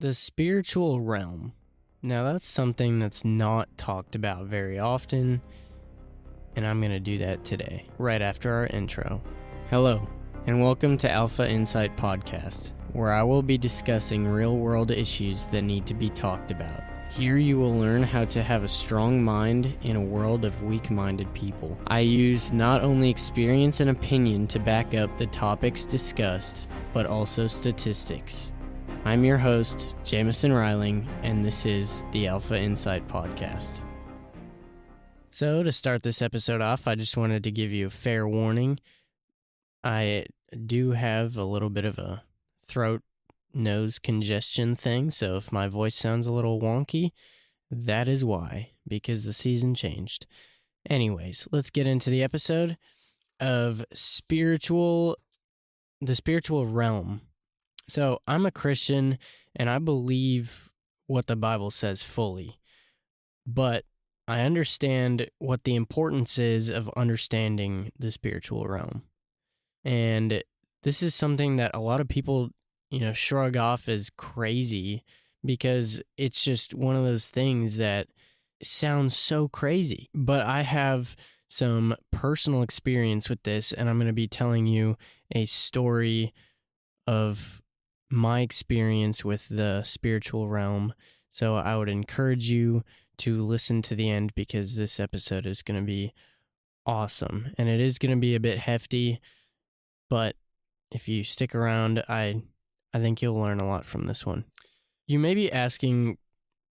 The spiritual realm. Now, that's something that's not talked about very often, and I'm going to do that today, right after our intro. Hello, and welcome to Alpha Insight Podcast, where I will be discussing real-world issues that need to be talked about. Here you will learn how to have a strong mind in a world of weak-minded people. I use not only experience and opinion to back up the topics discussed, but also statistics. I'm your host, Jameson Reiling, and this is the Alpha Insight Podcast. So, to start this episode off, I just wanted to give you a fair warning. I do have a little bit of a throat nose congestion thing, so if my voice sounds a little wonky, that is why, because the season changed. Anyways, let's get into the episode of the spiritual realm. So, I'm a Christian, and I believe what the Bible says fully, but I understand what the importance is of understanding the spiritual realm. And this is something that a lot of people, shrug off as crazy because it's just one of those things that sounds so crazy. But I have some personal experience with this, and I'm going to be telling you a story of my experience with the spiritual realm. So I would encourage you to listen to the end because this episode is going to be awesome. And it is going to be a bit hefty, but if you stick around, I think you'll learn a lot from this one. You may be asking,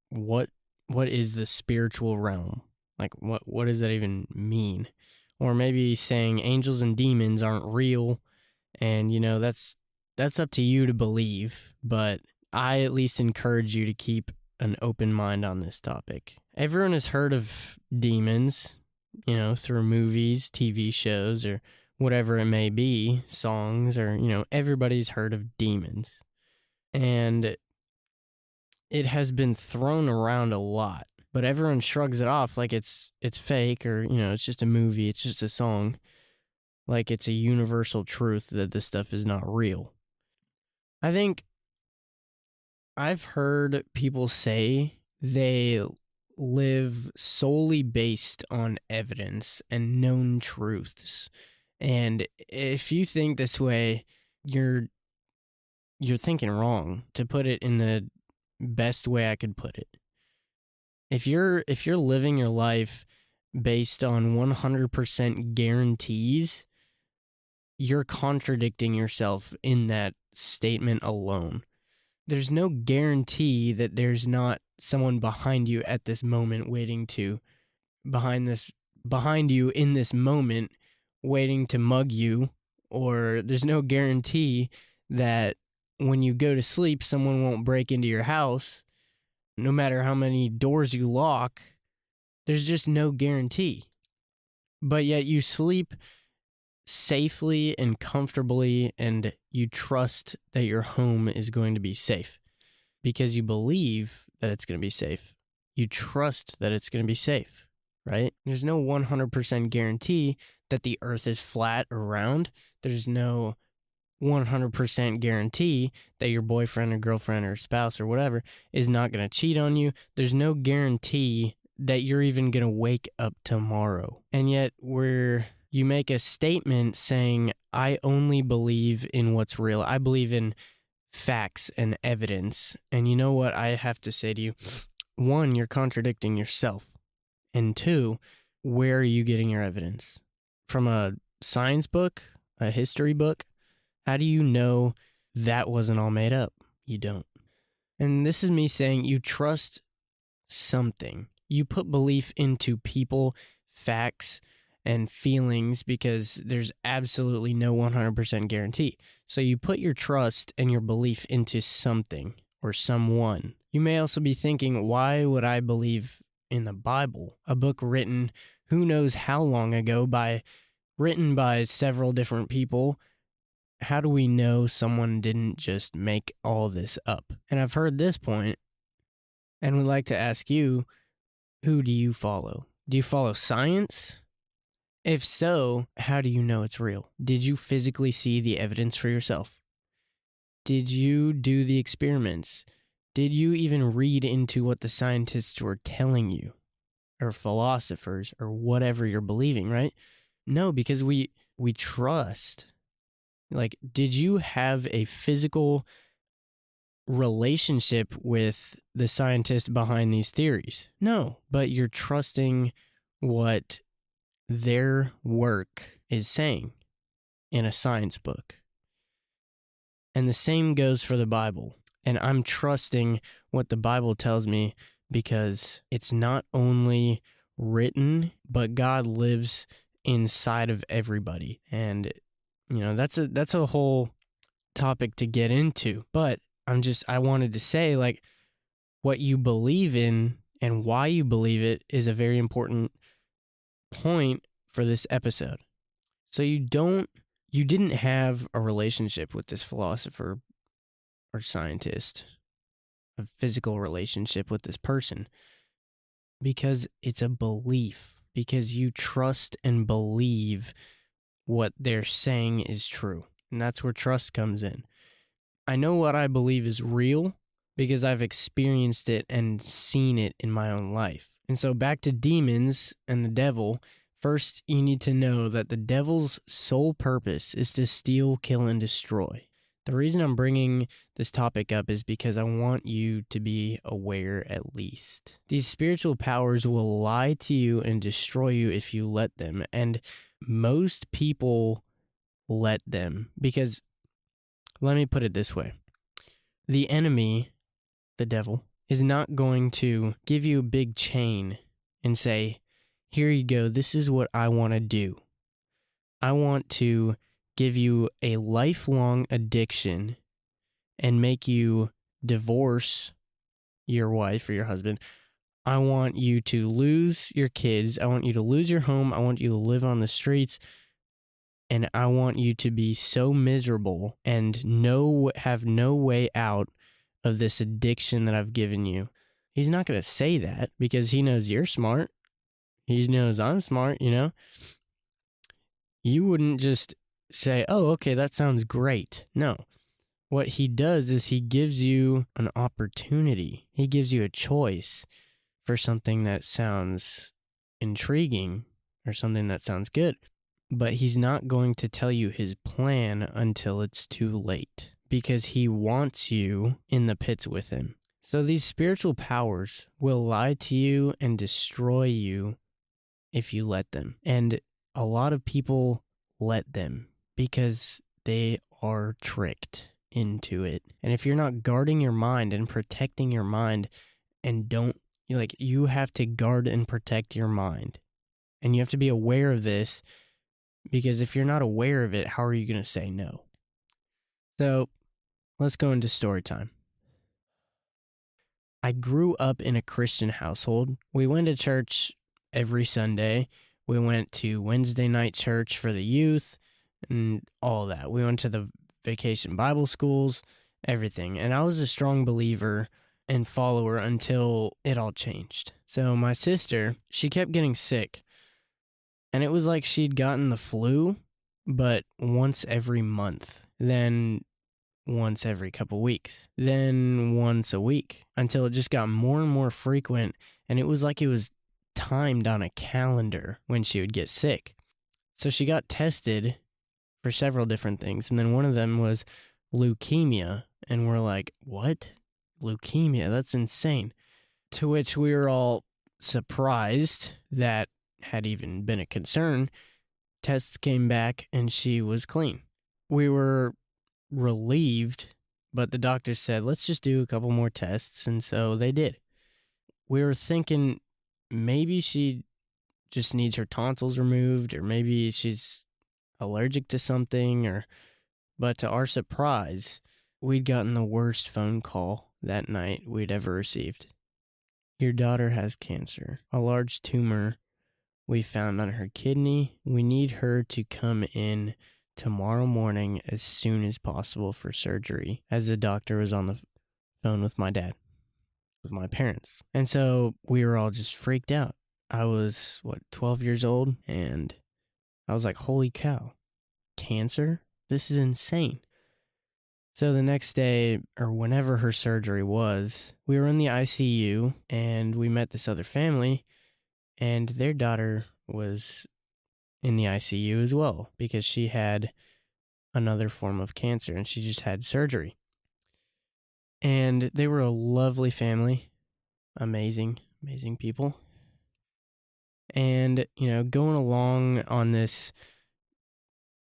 what is the spiritual realm? Like, what does that even mean? Or maybe saying angels and demons aren't real, and, that's up to you to believe, but I at least encourage you to keep an open mind on this topic. Everyone has heard of demons, through movies, TV shows, or whatever it may be, songs, or, everybody's heard of demons. And it has been thrown around a lot, but everyone shrugs it off like it's fake, or, it's just a movie, it's just a song, like it's a universal truth that this stuff is not real. I think I've heard people say they live solely based on evidence and known truths. And if you think this way, you're thinking wrong, to put it in the best way I could put it. If you're living your life based on 100% guarantees, you're contradicting yourself in that statement alone. There's no guarantee that there's not someone behind you at this moment behind you in this moment waiting to mug you, or there's no guarantee that when you go to sleep someone won't break into your house no matter how many doors you lock. There's just no guarantee. But yet you sleep safely and comfortably, and you trust that your home is going to be safe because you believe that it's going to be safe. You trust that it's going to be safe, right? There's no 100% guarantee that the earth is flat or round. There's no 100% guarantee that your boyfriend or girlfriend or spouse or whatever is not going to cheat on you. There's no guarantee that you're even going to wake up tomorrow. And yet you make a statement saying, I only believe in what's real. I believe in facts and evidence. And you know what I have to say to you? One, you're contradicting yourself. And two, where are you getting your evidence? From a science book? A history book? How do you know that wasn't all made up? You don't. And this is me saying you trust something. You put belief into people, facts, and feelings because there's absolutely no 100% guarantee. So you put your trust and your belief into something or someone. You may also be thinking, why would I believe in the Bible? A book written who knows how long ago written by several different people. How do we know someone didn't just make all this up? And I've heard this point, and would like to ask you, who do you follow? Do you follow science? If so, how do you know it's real? Did you physically see the evidence for yourself? Did you do the experiments? Did you even read into what the scientists were telling you, or philosophers, or whatever you're believing, right? No, because we trust. Like, did you have a physical relationship with the scientist behind these theories? No, but you're trusting what their work is saying in a science book. And the same goes for the Bible. And I'm trusting what the Bible tells me because it's not only written, but God lives inside of everybody. And that's a whole topic to get into. But I wanted to say, like, what you believe in and why you believe it is a very important point for this episode. So you didn't have a relationship with this philosopher or scientist, a physical relationship with this person, because it's a belief, because you trust and believe what they're saying is true. And that's where trust comes in. I know what I believe is real because I've experienced it and seen it in my own life. And so back to demons and the devil, first you need to know that the devil's sole purpose is to steal, kill, and destroy. The reason I'm bringing this topic up is because I want you to be aware at least. These spiritual powers will lie to you and destroy you if you let them. And most people let them because, let me put it this way. The enemy, the devil, is not going to give you a big chain and say, here you go, this is what I want to do. I want to give you a lifelong addiction and make you divorce your wife or your husband. I want you to lose your kids. I want you to lose your home. I want you to live on the streets. And I want you to be so miserable and have no way out of this addiction that I've given you. He's not going to say that because he knows you're smart. He knows I'm smart, You wouldn't just say, oh, okay, that sounds great. No. What he does is he gives you an opportunity. He gives you a choice for something that sounds intriguing or something that sounds good. But he's not going to tell you his plan until it's too late because he wants you in the pits with him. So these spiritual powers will lie to you and destroy you if you let them. And a lot of people let them because they are tricked into it. And if you're not guarding your mind and protecting your mind and you have to guard and protect your mind. And you have to be aware of this because if you're not aware of it, how are you going to say no? So let's go into story time. I grew up in a Christian household. We went to church every Sunday. We went to Wednesday night church for the youth and all that. We went to the vacation Bible schools, everything. And I was a strong believer and follower until it all changed. So my sister, she kept getting sick. And it was like she'd gotten the flu, but once every month. Then once every couple weeks, then once a week, until it just got more and more frequent, and it was like it was timed on a calendar when she would get sick. So she got tested for several different things, and then one of them was leukemia, and we're like, what? Leukemia? That's insane. To which we were all surprised that had even been a concern. Tests came back, and she was clean. We were relieved, but the doctor said, let's just do a couple more tests, and so they did. We were thinking maybe she just needs her tonsils removed, or maybe she's allergic to something, but to our surprise, we'd gotten the worst phone call that night we'd ever received. Your daughter has cancer, a large tumor we found on her kidney. We need her to come in tomorrow morning as soon as possible for surgery, as the doctor was on the phone with my dad, with my parents. And so we were all just freaked out. I was, 12 years old, and I was like, holy cow, cancer? This is insane. So the next day, or whenever her surgery was, we were in the ICU and we met this other family, and their daughter was in the ICU as well because she had another form of cancer and she just had surgery. And they were a lovely family, amazing people. And, going along on this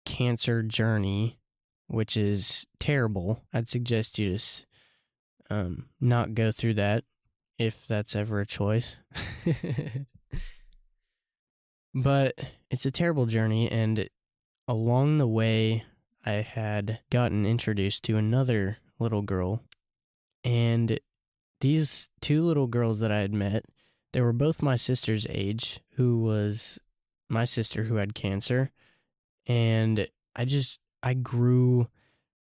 cancer journey, which is terrible, I'd suggest you just not go through that if that's ever a choice. But it's a terrible journey, and along the way, I had gotten introduced to another little girl, and these two little girls that I had met, they were both my sister's age, who was my sister who had cancer, and I grew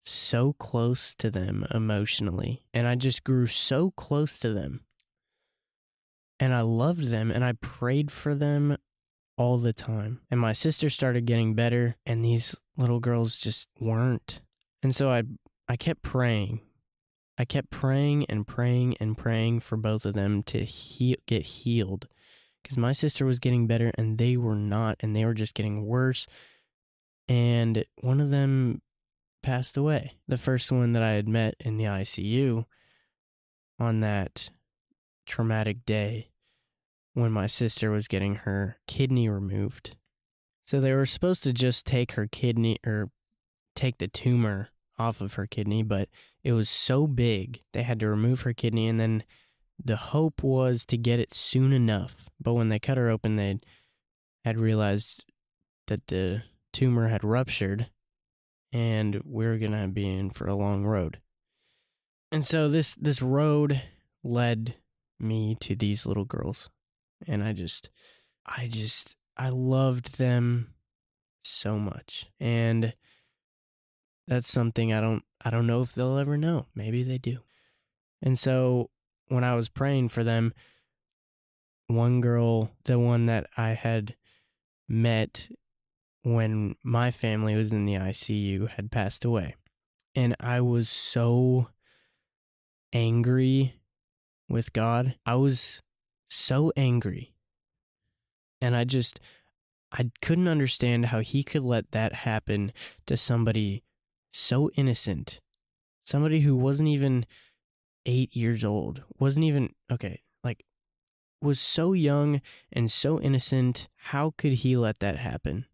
so close to them emotionally, and I just grew so close to them, and I loved them, and I prayed for them all the time. And my sister started getting better, and these little girls just weren't. And so I kept praying. I kept praying and praying and praying for both of them to get healed, because my sister was getting better and they were not, and they were just getting worse. And one of them passed away. The first one that I had met in the ICU on that traumatic day when my sister was getting her kidney removed. So they were supposed to just take her kidney, or take the tumor off of her kidney, but it was so big they had to remove her kidney, and then the hope was to get it soon enough. But when they cut her open, they had realized that the tumor had ruptured, and we were gonna be in for a long road. And so this road led me to these little girls, and I loved them so much. And that's something I don't know if they'll ever know. Maybe they do. And so when I was praying for them, one girl, the one that I had met when my family was in the ICU, had passed away. And I was so angry with God. I was so angry. And I couldn't understand how he could let that happen to somebody so innocent. Somebody who wasn't even 8 years old. Was so young and so innocent. How could he let that happen?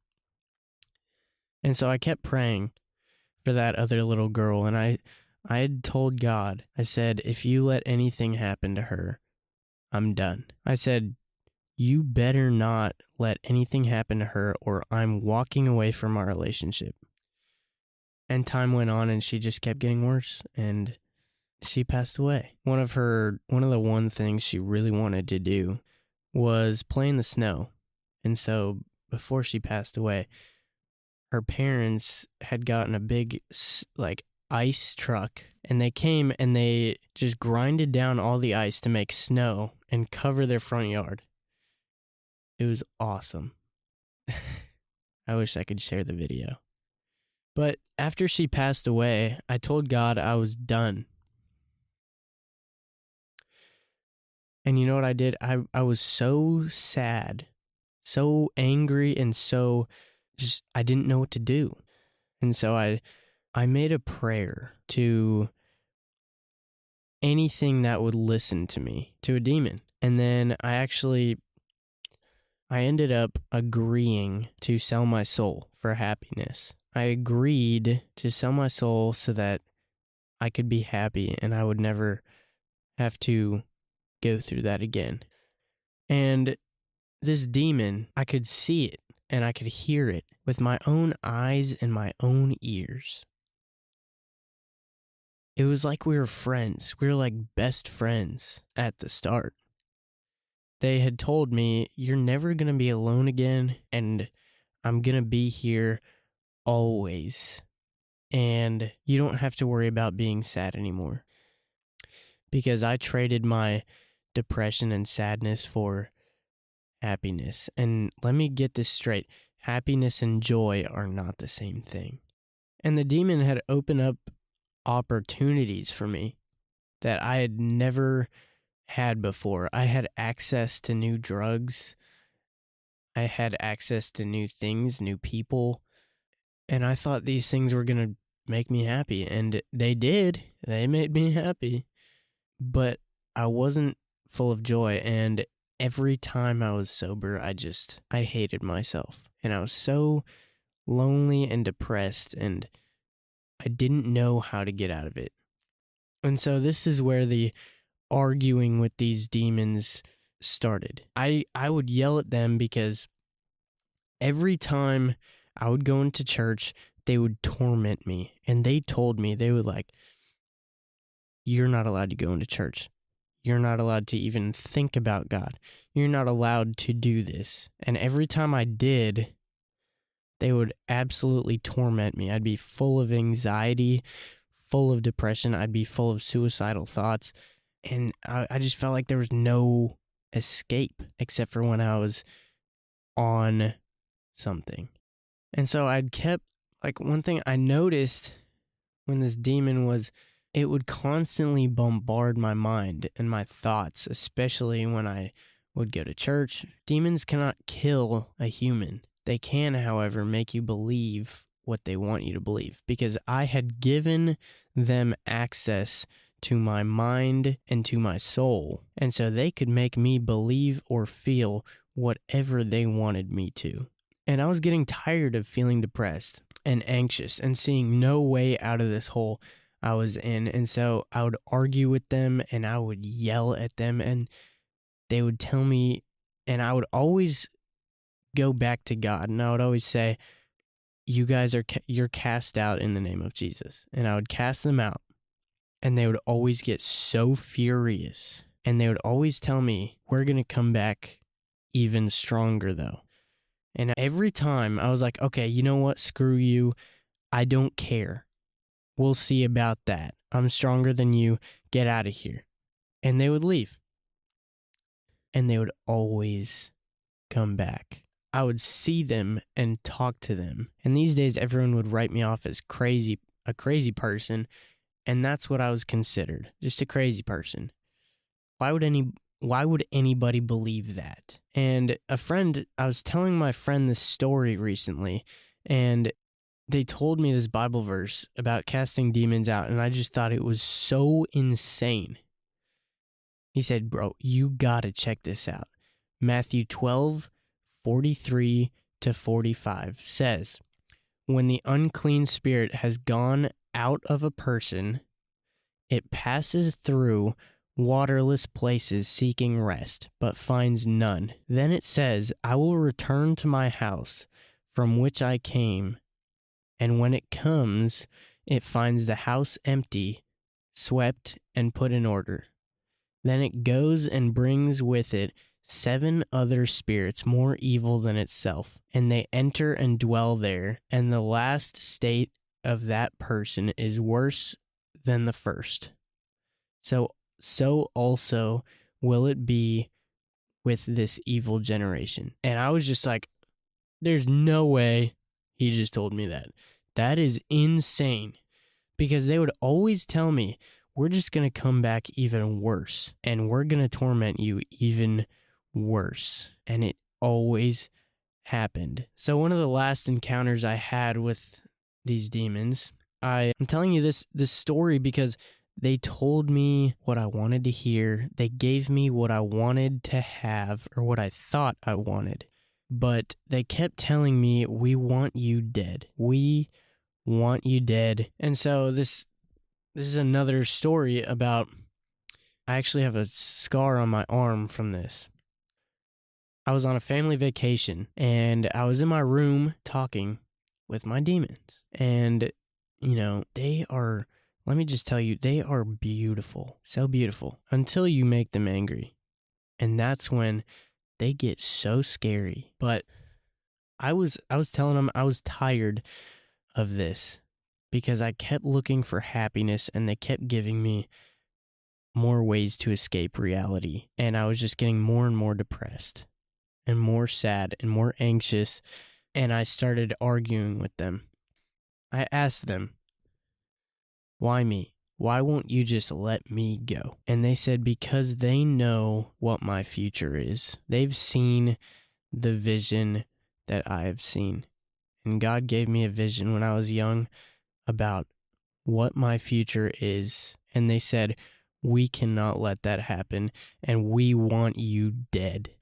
And so I kept praying for that other little girl, and I had told God, I said, if you let anything happen to her, I'm done. I said, you better not let anything happen to her, or I'm walking away from our relationship. And time went on, and she just kept getting worse, and she passed away. One of the things she really wanted to do was play in the snow. And so before she passed away, her parents had gotten a big ice truck, and they came and they just grinded down all the ice to make snow and cover their front yard. It was awesome. I wish I could share the video. But after she passed away, I told God I was done. And you know what I did? I was so sad, so angry, and so just I didn't know what to do. And so I made a prayer to anything that would listen to me, to a demon. And then I ended up agreeing to sell my soul for happiness. I agreed to sell my soul so that I could be happy and I would never have to go through that again. And this demon, I could see it and I could hear it with my own eyes and my own ears. It was like we were friends. We were like best friends at the start. They had told me, you're never going to be alone again, and I'm going to be here always. And you don't have to worry about being sad anymore. Because I traded my depression and sadness for happiness. And let me get this straight. Happiness and joy are not the same thing. And the demon had opened up opportunities for me that I had never had before. I had access to new drugs. I had access to new things, new people, and I thought these things were going to make me happy, and they did. They made me happy, but I wasn't full of joy, and every time I was sober, I hated myself, and I was so lonely and depressed, and I didn't know how to get out of it. And so this is where the arguing with these demons started. I would yell at them because every time I would go into church, they would torment me. And they told me, they would like, you're not allowed to go into church. You're not allowed to even think about God. You're not allowed to do this. And every time I did, they would absolutely torment me. I'd be full of anxiety, full of depression. I'd be full of suicidal thoughts. And I just felt like there was no escape except for when I was on something. And so I'd kept, like, one thing I noticed when this demon was, it would constantly bombard my mind and my thoughts, especially when I would go to church. Demons cannot kill a human. They can, however, make you believe what they want you to believe, because I had given them access to my mind and to my soul, and so they could make me believe or feel whatever they wanted me to. And I was getting tired of feeling depressed and anxious and seeing no way out of this hole I was in. And so I would argue with them and I would yell at them, and they would tell me, and I would always go back to God, and I would always say, you guys you're cast out in the name of Jesus. And I would cast them out, and they would always get so furious, and they would always tell me, we're going to come back even stronger though. And every time I was like, okay, you know what? Screw you. I don't care. We'll see about that. I'm stronger than you. Get out of here. And they would leave. And they would always come back. I would see them and talk to them. And these days, everyone would write me off as a crazy person. And that's what I was considered, just a crazy person. Why would anybody believe that? And I was telling my friend this story recently, and they told me this Bible verse about casting demons out, and I just thought it was so insane. He said, bro, you gotta check this out. Matthew 12:43-45 says, when the unclean spirit has gone out of a person, it passes through waterless places seeking rest, but finds none. Then it says, I will return to my house from which I came. And when it comes, it finds the house empty, swept, and put in order. Then it goes and brings with it 7 other spirits more evil than itself, and they enter and dwell there, and the last state of that person is worse than the first. So also will it be with this evil generation. And I was just like, there's no way he just told me that. That is insane. Because they would always tell me, we're just going to come back even worse, and we're going to torment you even worse. And it always happened. So one of the last encounters I had with these demons, I'm telling you this story because they told me what I wanted to hear. They gave me what I wanted to have, or what I thought I wanted. But they kept telling me, we want you dead. We want you dead. And so this is another story about, I actually have a scar on my arm from this. I was on a family vacation, and I was in my room talking with my demons. And, let me just tell you, they are beautiful, so beautiful, until you make them angry. And that's when they get so scary. But I was telling them I was tired of this because I kept looking for happiness, and they kept giving me more ways to escape reality. And I was just getting more and more depressed and more sad and more anxious. And I started arguing with them. I asked them, Why me? Why won't you just let me go?" And they said, "Because they know what my future is. They've seen the vision that I have seen. And God gave me a vision when I was young about what my future is. And they said, we cannot let that happen, and we want you dead."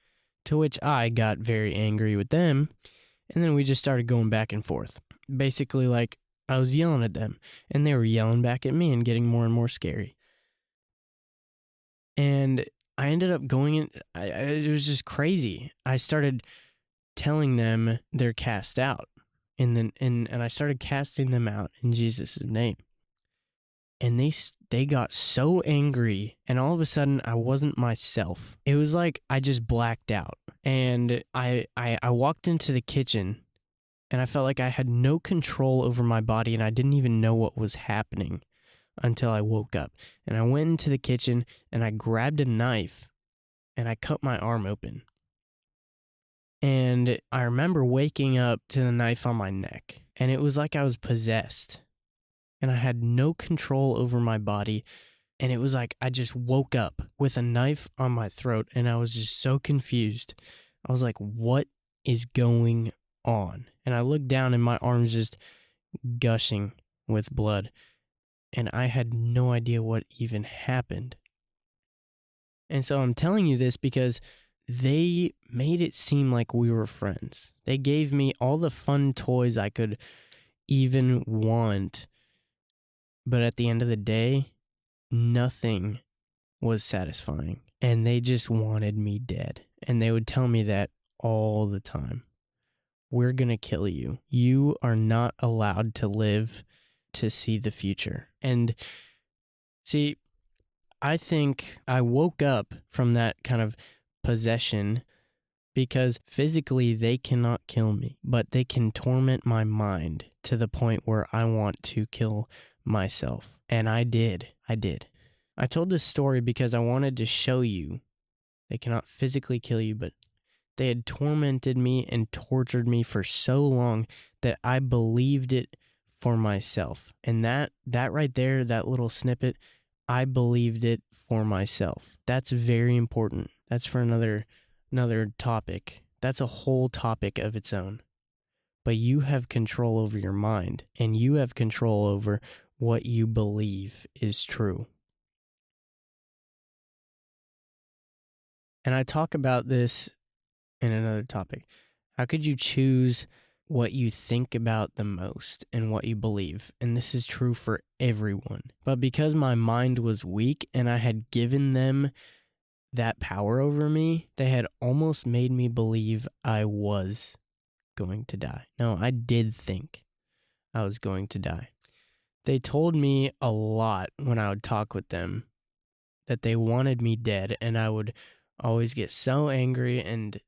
To which I got very angry with them, and then we just started going back and forth. Basically, like, I was yelling at them, and they were yelling back at me and getting more and more scary. And I ended up going in, it was just crazy. I started telling them they're cast out, and I started casting them out in Jesus' name. And they got so angry, and all of a sudden I wasn't myself. It was like I just blacked out, and I walked into the kitchen, and I felt like I had no control over my body, and I didn't even know what was happening until I woke up. And I went into the kitchen, and I grabbed a knife, and I cut my arm open. And I remember waking up to the knife on my neck, and it was like I was possessed. And I had no control over my body, and it was like I just woke up with a knife on my throat, and I was just so confused. I was like, what is going on? And I looked down, and my arm's just gushing with blood, and I had no idea what even happened. And so I'm telling you this because they made it seem like we were friends. They gave me all the fun toys I could even want. But at the end of the day, nothing was satisfying. And they just wanted me dead. And they would tell me that all the time. We're going to kill you. You are not allowed to live to see the future. And see, I think I woke up from that kind of possession because physically they cannot kill me, but they can torment my mind to the point where I want to kill myself. And I did. I told this story because I wanted to show you they cannot physically kill you, but they had tormented me and tortured me for so long that I believed it for myself. And that right there, that little snippet, I believed it for myself. That's very important. That's for another topic. That's a whole topic of its own. But you have control over your mind, and you have control over what you believe is true. And I talk about this in another topic. How could you choose what you think about the most and what you believe? And this is true for everyone. But because my mind was weak and I had given them that power over me, they had almost made me believe I was going to die. No, I did think I was going to die. They told me a lot when I would talk with them that they wanted me dead, and I would always get so angry, and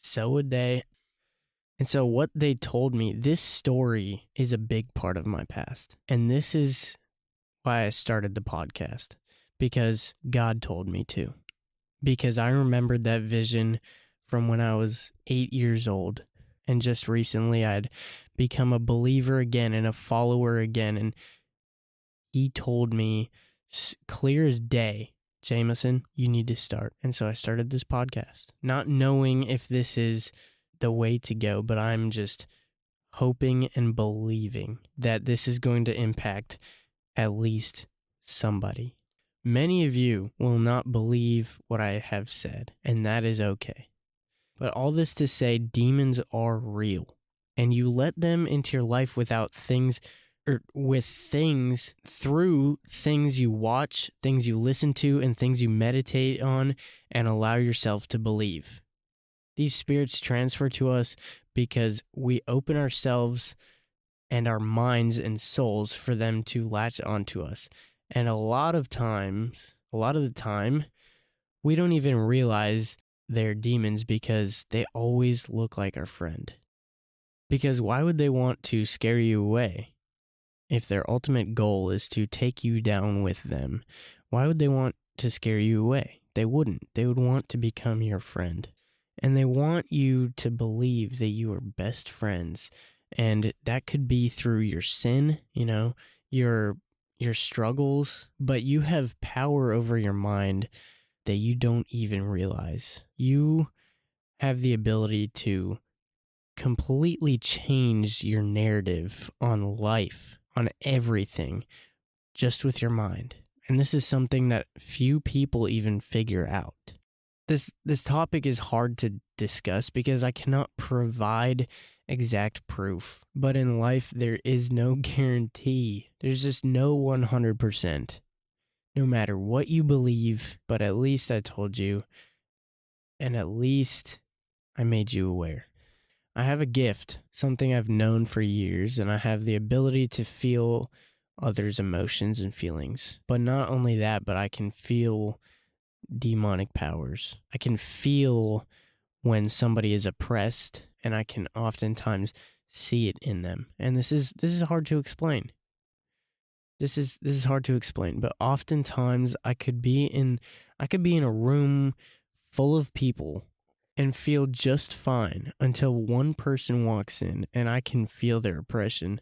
so would they. And so what they told me, this story is a big part of my past. And this is why I started the podcast, because God told me to. Because I remembered that vision from when I was 8 years old. And just recently I'd become a believer again and a follower again. And he told me clear as day, Jameson, you need to start. And so I started this podcast, not knowing if this is the way to go, but I'm just hoping and believing that this is going to impact at least somebody. Many of you will not believe what I have said, and that is okay. But all this to say, demons are real, and you let them into your life without things, or with things, through things you watch, things you listen to, and things you meditate on, and allow yourself to believe. These spirits transfer to us because we open ourselves and our minds and souls for them to latch onto us. And a lot of the time, we don't even realize they're demons because they always look like our friend. Because why would they want to scare you away if their ultimate goal is to take you down with them? Why would they want to scare you away? They wouldn't. They would want to become your friend. And they want you to believe that you are best friends. And that could be through your sin, your your struggles, but you have power over your mind that you don't even realize. You have the ability to completely change your narrative on life, on everything, just with your mind. And this is something that few people even figure out. This topic is hard to discuss because I cannot provide exact proof. But in life, there is no guarantee. There's just no 100%. No matter what you believe, but at least I told you, and at least I made you aware. I have a gift, something I've known for years, and I have the ability to feel others' emotions and feelings. But not only that, but I can feel demonic powers. I can feel when somebody is oppressed, and I can oftentimes see it in them. And this is hard to explain. This is hard to explain, but oftentimes I could be in a room full of people and feel just fine until one person walks in and I can feel their oppression,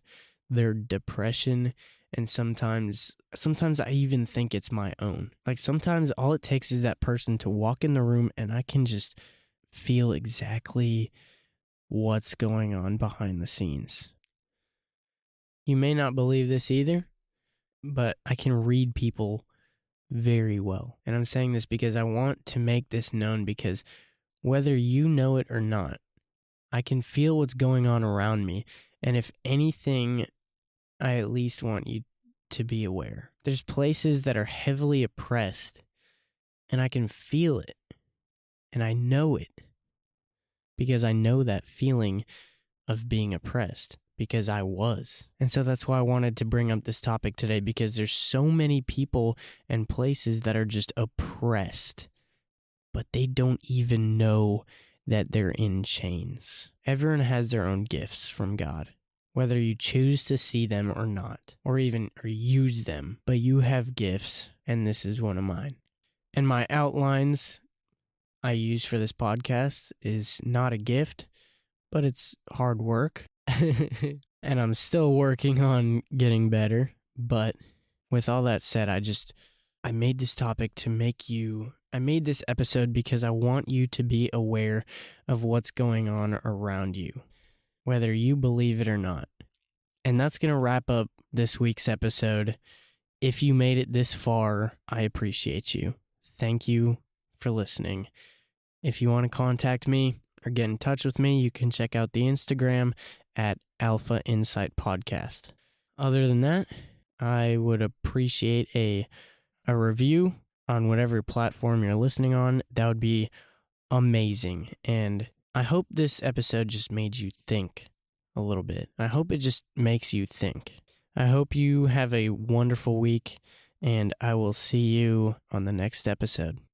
their depression, and sometimes I even think it's my own. Like sometimes all it takes is that person to walk in the room and I can just feel exactly what's going on behind the scenes. You may not believe this either, but I can read people very well. And I'm saying this because I want to make this known, because whether you know it or not, I can feel what's going on around me. And if anything, I at least want you to be aware. There's places that are heavily oppressed, and I can feel it. And I know it because I know that feeling of being oppressed, because I was. And so that's why I wanted to bring up this topic today, because there's so many people and places that are just oppressed, but they don't even know that they're in chains. Everyone has their own gifts from God, whether you choose to see them or not, or use them, but you have gifts, and this is one of mine. And my outlines I use for this podcast is not a gift, but it's hard work. And I'm still working on getting better. But with all that said, I made this topic I made this episode because I want you to be aware of what's going on around you, whether you believe it or not. And that's going to wrap up this week's episode. If you made it this far, I appreciate you. Thank you for listening. If you want to contact me or get in touch with me, you can check out the Instagram at Alpha Insight Podcast. Other than that, I would appreciate a review on whatever platform you're listening on. That would be amazing. And I hope this episode just made you think a little bit. I hope it just makes you think. I hope you have a wonderful week, and I will see you on the next episode.